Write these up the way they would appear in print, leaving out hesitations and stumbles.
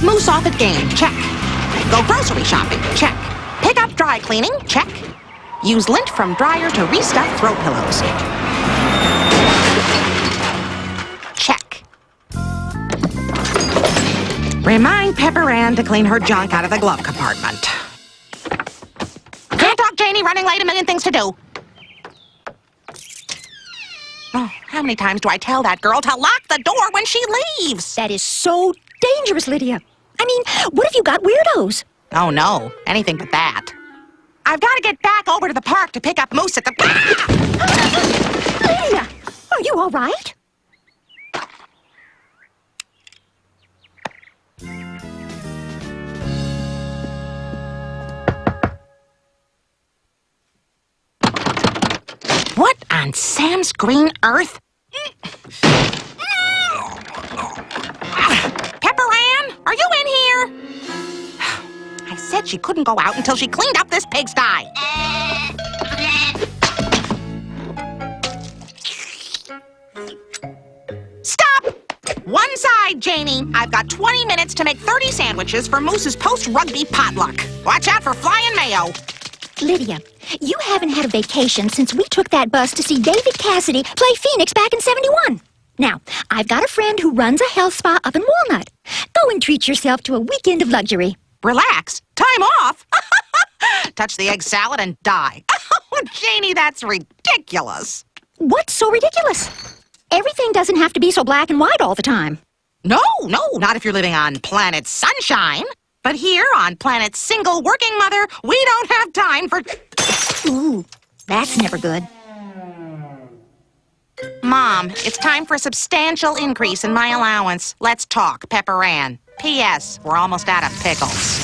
Moose off at game, check. Go grocery shopping, check. Pick up dry cleaning, check. Use lint from dryer to restuff throw pillows. Check. Remind Pepper Ann to clean her junk out of the glove compartment. Can't talk, Janie, running late, a million things to do. Oh, how many times do I tell that girl to lock the door when she leaves? That is so dangerous, Lydia. I mean, what if you got weirdos? Oh, no. Anything but that. I've got to get back over to the park to pick up Moose at the... Lydia, are you all right? What on Sam's green earth? Pepper Ann, are you in here? I said she couldn't go out until she cleaned up this pigsty. Stop! One side, Janie. I've got 20 minutes to make 30 sandwiches for Moose's post-rugby potluck. Watch out for flying mayo. Lydia, you haven't had a vacation since we took that bus to see David Cassidy play Phoenix back in '71. Now, I've got a friend who runs a health spa up in Walnut. Go and treat yourself to a weekend of luxury. Relax. Time off. Touch the egg salad and die. Oh, Janie, that's ridiculous. What's so ridiculous? Everything doesn't have to be so black and white all the time. No, not if you're living on planet Sunshine. But here on planet Single Working Mother, we don't have time for... Ooh, that's never good. Mom, it's time for a substantial increase in my allowance. Let's talk, Pepper Ann. P.S. We're almost out of pickles.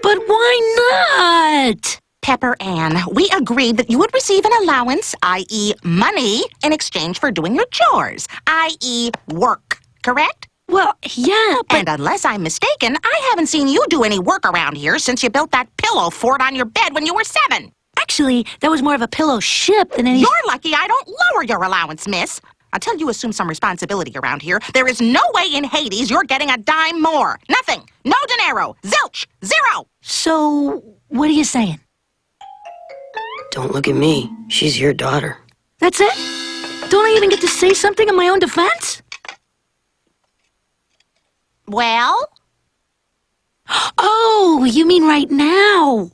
But why not? Pepper Ann, we agreed that you would receive an allowance, i.e. money, in exchange for doing your chores, i.e. work. Correct? Well, yeah, but... And unless I'm mistaken, I haven't seen you do any work around here since you built that pillow fort on your bed when you were 7. Actually, that was more of a pillow ship than any... You're lucky I don't lower your allowance, miss. Until you assume some responsibility around here, there is no way in Hades you're getting a dime more. Nothing. No dinero. Zilch. Zero. So, what are you saying? Don't look at me. She's your daughter. That's it? Don't I even get to say something in my own defense? Well? Oh, you mean right now?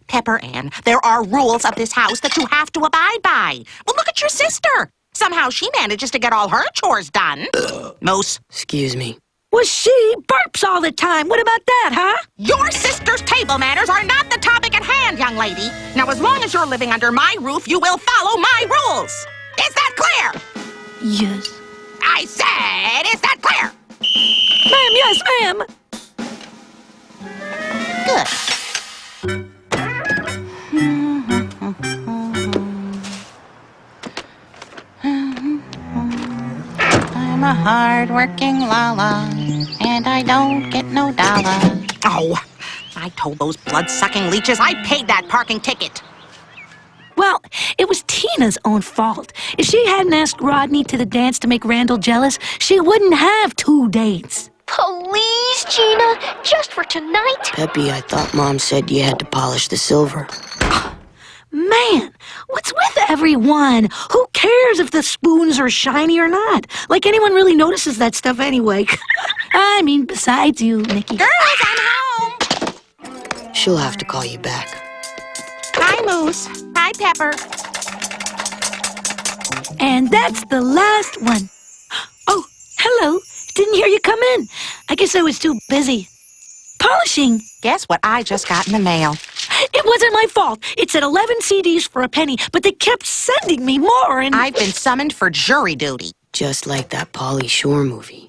Pepper Ann, there are rules of this house that you have to abide by. Well, look at your sister. Somehow she manages to get all her chores done. Moose. Excuse me. Well, she burps all the time. What about that, huh? Your sister's table manners are not the topic at hand, young lady. Now, as long as you're living under my roof, you will follow my rules. Is that clear? Yes. I said, is that clear? Ma'am, yes, ma'am. Good. I'm a hard-working Lala, and I don't get no dollar. Oh, I told those blood-sucking leeches I paid that parking ticket. Well, it was Tina's own fault. If she hadn't asked Rodney to the dance to make Randall jealous, she wouldn't have 2 dates. Please, Gina, just for tonight. Peppy, I thought Mom said you had to polish the silver. Man, what's with everyone? Who cares if the spoons are shiny or not? Like anyone really notices that stuff anyway. I mean, besides you, Nicky. Girls, I'm home. She'll have to call you back. Hi, Moose. Hi, Pepper. And that's the last one. Oh, hello. Didn't hear you come in. I guess I was too busy. Polishing. Guess what I just got in the mail? It wasn't my fault. It said 11 CDs for a penny, but they kept sending me more and... I've been summoned for jury duty. Just like that Pauly Shore movie.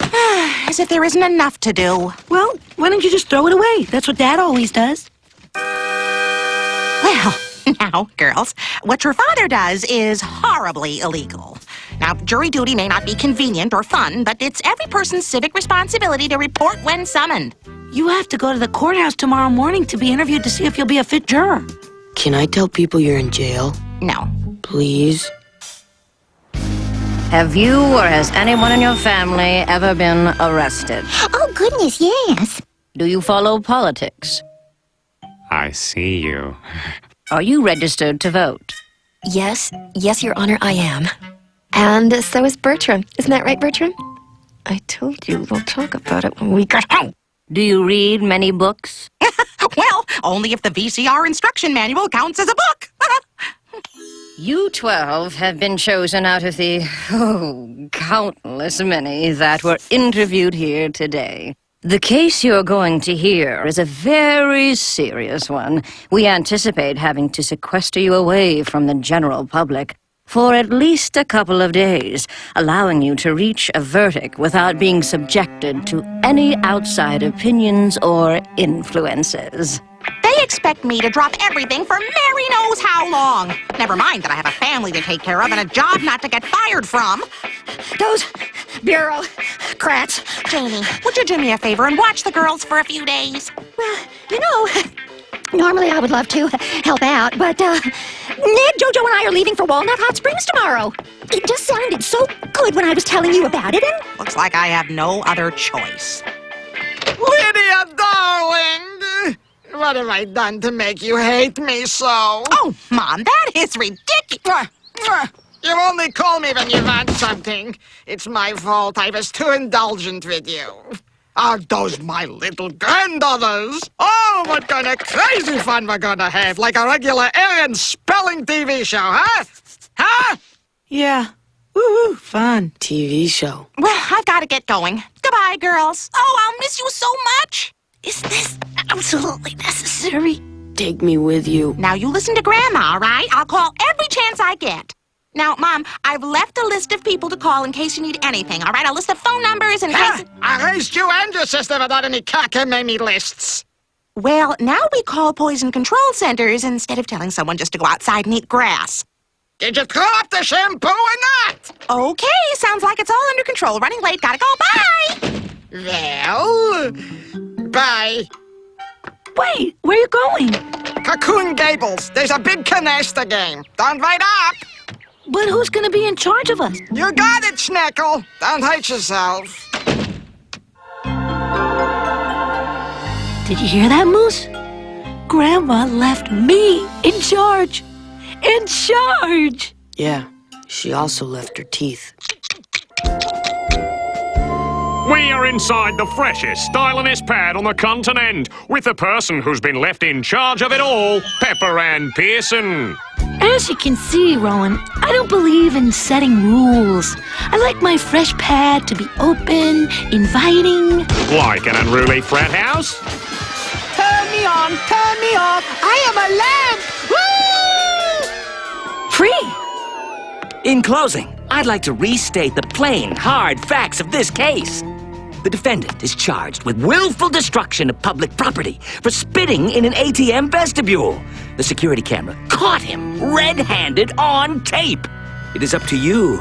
As if there isn't enough to do. Well, why don't you just throw it away? That's what Dad always does. Well, now, girls, what your father does is horribly illegal. Now, jury duty may not be convenient or fun, but it's every person's civic responsibility to report when summoned. You have to go to the courthouse tomorrow morning to be interviewed to see if you'll be a fit juror. Can I tell people you're in jail? No. Please? Have you or has anyone in your family ever been arrested? Oh, goodness, yes. Do you follow politics? I see you. Are you registered to vote? Yes, Your Honor, I am. And so is Bertram. Isn't that right, Bertram? I told you we'll talk about it when we get home. Do you read many books? Well, only if the VCR instruction manual counts as a book. You 12 have been chosen out of the, countless many that were interviewed here today. The case you're going to hear is a very serious one. We anticipate having to sequester you away from the general public for at least a couple of days, allowing you to reach a verdict without being subjected to any outside opinions or influences. They expect me to drop everything for Mary knows how long. Never mind that I have a family to take care of and a job not to get fired from. Those bureaucrats. Janie, would you do me a favor and watch the girls for a few days? Well, you know, normally I would love to help out, but Ned, Jojo, and I are leaving for Walnut Hot Springs tomorrow. It just sounded so good when I was telling you about it, and... Looks like I have no other choice. Lydia, darling! What have I done to make you hate me so? Oh, Mom, that is ridiculous. You only call me when you want something. It's my fault. I was too indulgent with you. Are those my little granddaughters? Oh, what kind of crazy fun we're gonna have. Like a regular Aaron spelling TV show, huh? Huh? Yeah. Woo-hoo, fun. TV show. Well, I've got to get going. Goodbye, girls. Oh, I'll miss you so much. Is this absolutely necessary? Take me with you. Now, you listen to Grandma, all right? I'll call every chance I get. Now, Mom, I've left a list of people to call in case you need anything, all right? I'll list the phone numbers in case... I raised you and your sister without any cockamamie lists. Well, now we call poison control centers instead of telling someone just to go outside and eat grass. Did you throw up the shampoo or not? Okay, sounds like it's all under control. Running late, gotta go. Bye! Well, bye. Wait, where are you going? Cocoon Gables. There's a big canasta game. Don't wait up. But who's gonna be in charge of us? You got it, Schneckle. Don't hurt yourself. Did you hear that, Moose? Grandma left me in charge. In charge! Yeah, she also left her teeth. We are inside the freshest, stylingest pad on the continent, with the person who's been left in charge of it all, Pepper Ann Pearson. As you can see, Rowan, I don't believe in setting rules. I like my fresh pad to be open, inviting. Like an unruly frat house? Turn me on, turn me off. I am a lamb. Woo! Free! In closing, I'd like to restate the plain, hard facts of this case. The defendant is charged with willful destruction of public property for spitting in an ATM vestibule. The security camera caught him red-handed on tape. It is up to you,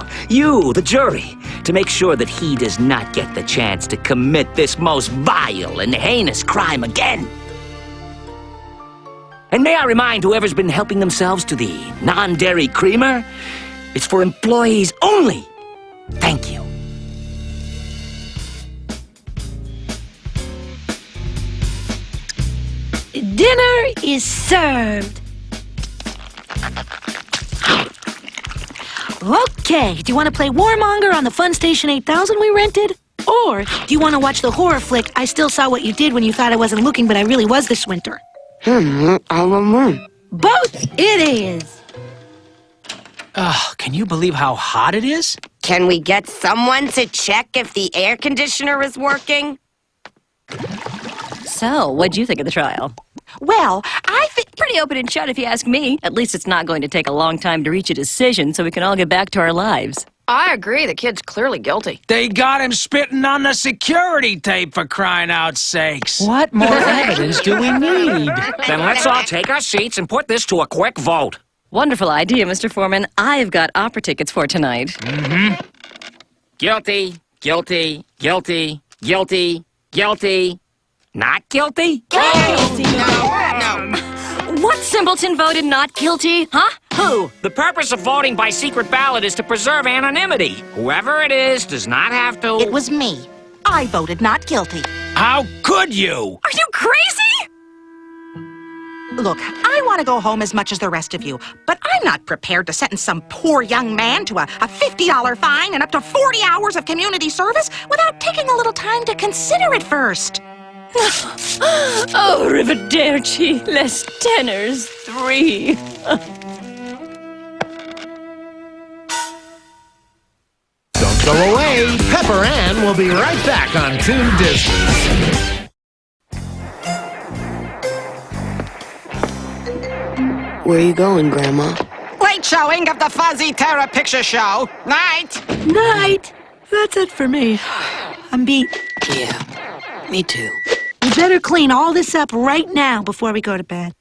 the jury, to make sure that he does not get the chance to commit this most vile and heinous crime again. And may I remind whoever's been helping themselves to the non-dairy creamer, it's for employees only. Thank you. Dinner is served. Okay, do you want to play Warmonger on the Fun Station 8000 we rented? Or do you want to watch the horror flick I Still Saw What You Did When You Thought I Wasn't Looking But I Really Was This Winter? I don't know. Both it is. Can you believe how hot it is? Can we get someone to check if the air conditioner is working? So, what'd you think of the trial? Well, I think... Pretty open and shut if you ask me. At least it's not going to take a long time to reach a decision so we can all get back to our lives. I agree. The kid's clearly guilty. They got him spitting on the security tape, for crying out sakes. What more evidence do we need? Then let's all take our seats and put this to a quick vote. Wonderful idea, Mr. Foreman. I've got opera tickets for tonight. Mm-hmm. Guilty, guilty, guilty, guilty, guilty. Not guilty? Guilty! No. What simpleton voted not guilty, huh? Who? The purpose of voting by secret ballot is to preserve anonymity. Whoever it is does not have to... It was me. I voted not guilty. How could you? Are you crazy? Look, I want to go home as much as the rest of you, but I'm not prepared to sentence some poor young man to a $50 fine and up to 40 hours of community service without taking a little time to consider it first. Oh, Rivederci, less tenors, 3. Don't go away. Pepper Ann will be right back on Toon Disney. Where are you going, Grandma? Late showing of the Fuzzy Terror Picture Show. Night. Night. That's it for me. I'm beat. Yeah, me too. We better clean all this up right now before we go to bed.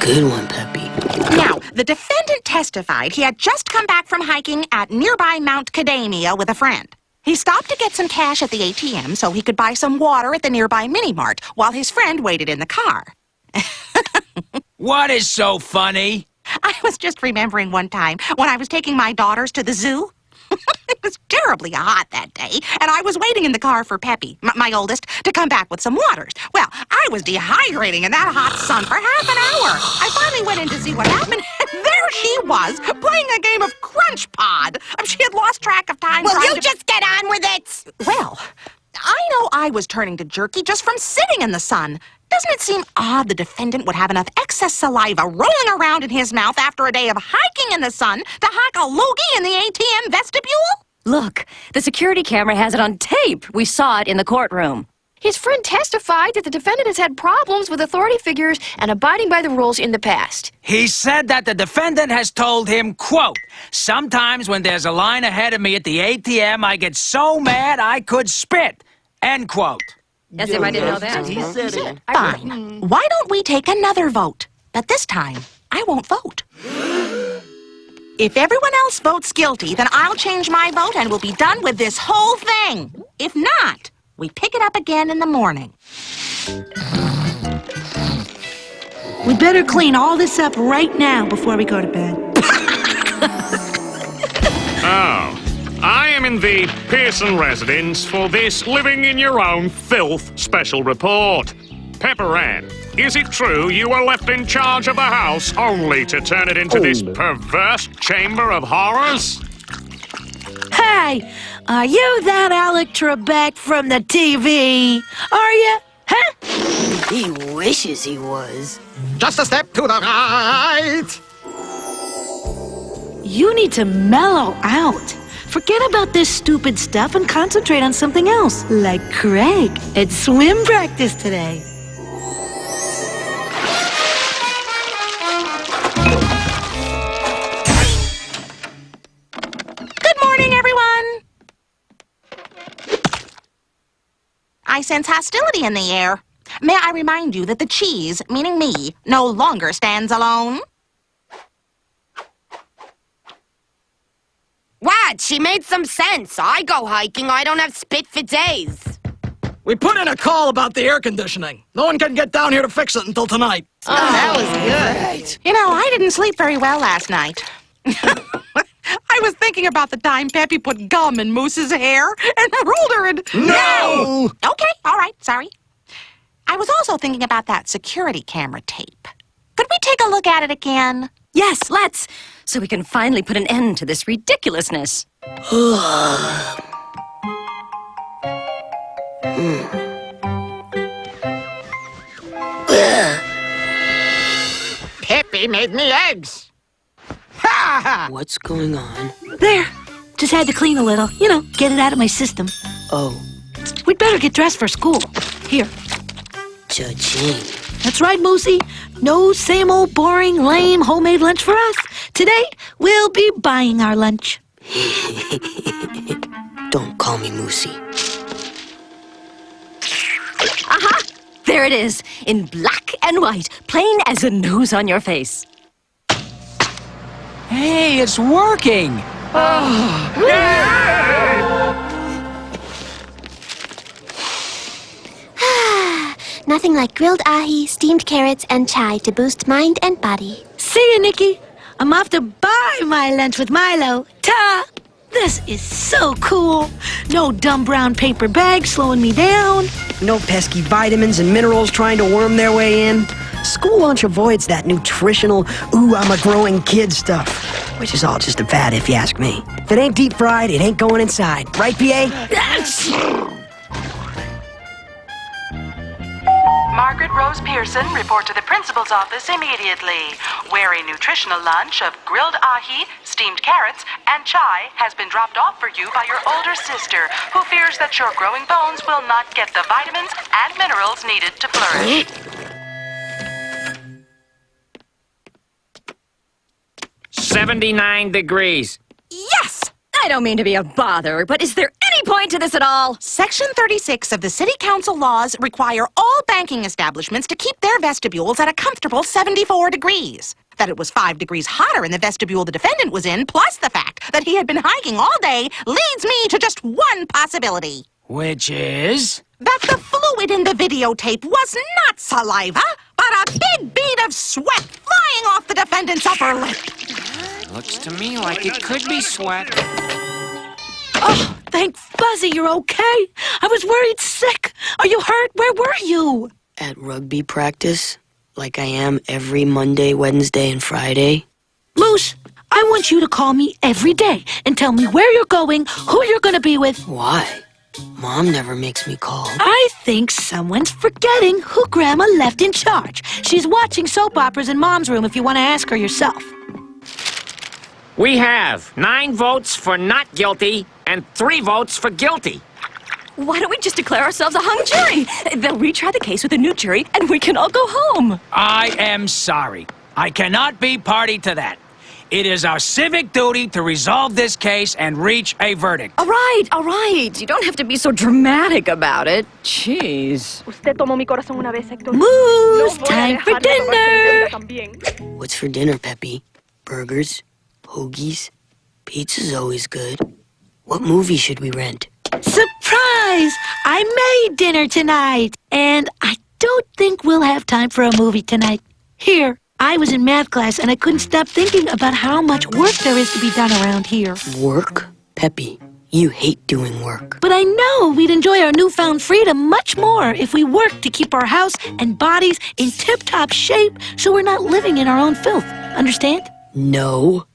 Good one, Peppy. Now, the defendant testified he had just come back from hiking at nearby Mount Cadamia with a friend. He stopped to get some cash at the ATM so he could buy some water at the nearby mini-mart while his friend waited in the car. What is so funny? I was just remembering one time when I was taking my daughters to the zoo. It was terribly hot that day, and I was waiting in the car for Peppy, my oldest, to come back with some waters. Well, I was dehydrating in that hot sun for half an hour. I finally went in to see what happened, and there she was, playing a game of Crunch Pod. She had lost track of time. Will you just get on with it? Well, I know I was turning to jerky just from sitting in the sun. Doesn't it seem odd the defendant would have enough excess saliva rolling around in his mouth after a day of hiking in the sun to hack a loogie in the ATM vestibule? Look, the security camera has it on tape. We saw it in the courtroom. His friend testified that the defendant has had problems with authority figures and abiding by the rules in the past. He said that the defendant has told him, quote, "Sometimes when there's a line ahead of me at the ATM, I get so mad I could spit," end quote. As if I didn't know that. He said it. Fine. Why don't we take another vote? But this time, I won't vote. If everyone else votes guilty, then I'll change my vote and we'll be done with this whole thing. If not, we pick it up again in the morning. We better clean all this up right now before we go to bed. Oh. I am in the Pearson residence for this living in your own filth special report. Pepper Ann, is it true you were left in charge of the house only to turn it into this perverse chamber of horrors? Hey, are you that Alec Trebek from the TV? Are you? Huh? He wishes he was. Just a step to the right. You need to mellow out. Forget about this stupid stuff and concentrate on something else, like Craig at swim practice today. Good morning, everyone. I sense hostility in the air. May I remind you that the cheese, meaning me, no longer stands alone? What? She made some sense. I go hiking. I don't have spit for days. We put in a call about the air conditioning. No one can get down here to fix it until tonight. Oh, that was good. You know, I didn't sleep very well last night. I was thinking about the time Peppy put gum in Moose's hair and rolled her in... No! Okay, all right, sorry. I was also thinking about that security camera tape. Could we take a look at it again? Yes, let's. So we can finally put an end to this ridiculousness. Peppy made me eggs. Ha! What's going on? There. Just had to clean a little. You know, get it out of my system. Oh, We'd better get dressed for school. Here. cha-ching. That's right, Moosey. No same old boring, lame homemade lunch for us. Today, we'll be buying our lunch. Don't call me Moosey. Aha! There it is, in black and white, plain as the nose on your face. Hey, it's working! Nothing like grilled ahi, steamed carrots, and chai to boost mind and body. See you, Nicky. I'm off to buy my lunch with Milo. Ta! This is so cool. No dumb brown paper bag slowing me down. No pesky vitamins and minerals trying to worm their way in. School lunch avoids that nutritional, ooh, I'm a growing kid stuff, which is all just a fad if you ask me. If it ain't deep fried, it ain't going inside. Right, PA? Margaret Rose Pearson, report to the principal's office immediately. Where a nutritional lunch of grilled ahi, steamed carrots, and chai has been dropped off for you by your older sister, who fears that your growing bones will not get the vitamins and minerals needed to flourish. 79 degrees. Yes! I don't mean to be a bother, but is there any point to this at all? Section 36 of the City Council laws require all banking establishments to keep their vestibules at a comfortable 74 degrees. That it was 5 degrees hotter in the vestibule the defendant was in, plus the fact that he had been hiking all day, leads me to just one possibility. Which is? That the fluid in the videotape was not saliva, but a big bead of sweat flying off the defendant's upper lip. Looks to me like it could be sweat. Oh, thank Fuzzy you're okay. I was worried sick. Are you hurt? Where were you? At rugby practice, like I am every Monday, Wednesday, and Friday. Moose, I want you to call me every day and tell me where you're going, who you're going to be with. Why? Mom never makes me call. I think someone's forgetting who Grandma left in charge. She's watching soap operas in Mom's room if you want to ask her yourself. We have 9 votes for not guilty and 3 votes for guilty. Why don't we just declare ourselves a hung jury? They'll retry the case with a new jury, and we can all go home. I am sorry. I cannot be party to that. It is our civic duty to resolve this case and reach a verdict. All right. You don't have to be so dramatic about it. Jeez. Moose, time for dinner. What's for dinner, Peppy? Burgers? Hoagies? Pizza's always good. What movie should we rent? Surprise! I made dinner tonight, and I don't think we'll have time for a movie tonight. Here, I was in math class, and I couldn't stop thinking about how much work there is to be done around here. Work? Peppy, you hate doing work. But I know we'd enjoy our newfound freedom much more if we worked to keep our house and bodies in tip-top shape so we're not living in our own filth. Understand? No.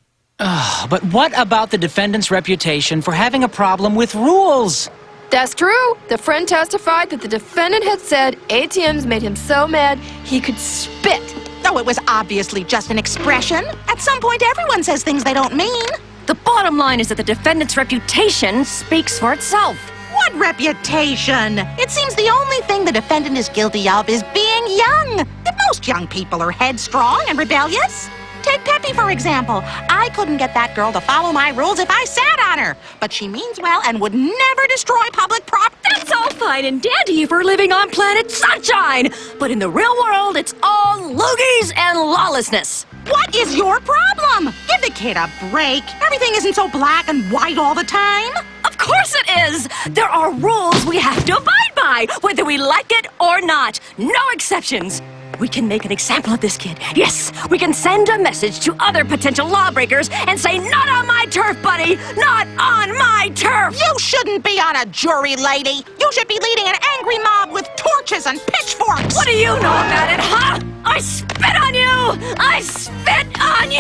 But what about the defendant's reputation for having a problem with rules? That's true. The friend testified that the defendant had said ATMs made him so mad he could spit. Oh, it was obviously just an expression. At some point, everyone says things they don't mean. The bottom line is that the defendant's reputation speaks for itself. What reputation? It seems the only thing the defendant is guilty of is being young. Most young people are headstrong and rebellious. Take Peppy, for example. I couldn't get that girl to follow my rules if I sat on her. But she means well and would never destroy public property. That's all fine and dandy if we're living on planet Sunshine. But in the real world, it's all loogies and lawlessness. What is your problem? Give the kid a break. Everything isn't so black and white all the time. Of course it is. There are rules we have to abide by, whether we like it or not. No exceptions. We can make an example of this kid. Yes, we can send a message to other potential lawbreakers and say, not on my turf, buddy! Not on my turf! You shouldn't be on a jury, lady! You should be leading an angry mob with torches and pitchforks! What do you know about it, huh? I spit on you! I spit on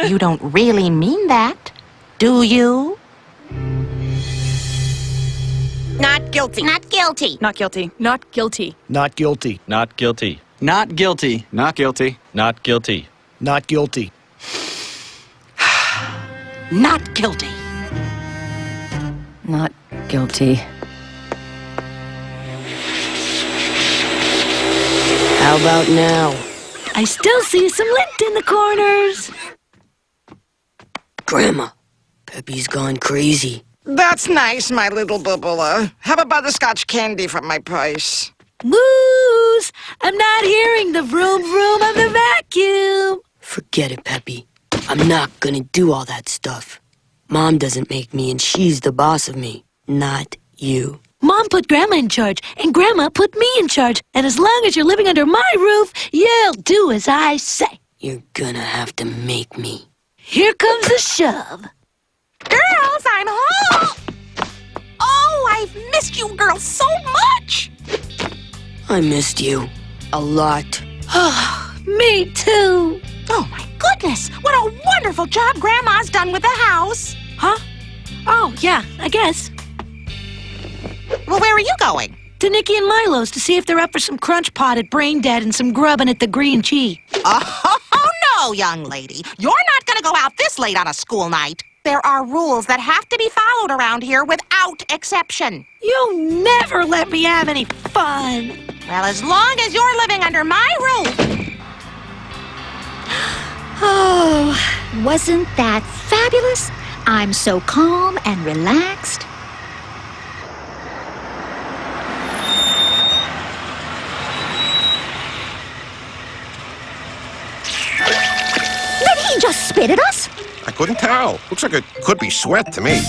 you! You don't really mean that, do you? Not guilty. Not guilty. Not guilty. Not guilty. Not guilty. Not guilty. Not guilty. Not guilty. Not guilty. Not guilty. Not guilty. Not guilty. How about now? I still see some lint in the corners. Grandma, Peppy's gone crazy. That's nice, my little bubula. Have a butterscotch candy from my purse. Moose! I'm not hearing the vroom vroom of the vacuum. Forget it, Peppy. I'm not gonna do all that stuff. Mom doesn't make me, and she's the boss of me, not you. Mom put Grandma in charge, and Grandma put me in charge. And as long as you're living under my roof, you'll do as I say. You're gonna have to make me. Here comes the shove. Girls, I'm home! Oh, I've missed you girls so much! I missed you. A lot. Oh, me too. Oh, my goodness! What a wonderful job Grandma's done with the house! Huh? Oh, yeah, I guess. Well, where are you going? To Nicky and Milo's to see if they're up for some crunch pot at Brain Dead and some grubbing at the Green Chi. Oh, no, young lady. You're not going to go out this late on a school night. There are rules that have to be followed around here without exception. You never let me have any fun. Well, as long as you're living under my roof. Oh, wasn't that fabulous? I'm so calm and relaxed. Did he just spit at us? I couldn't tell. Looks like it could be sweat to me.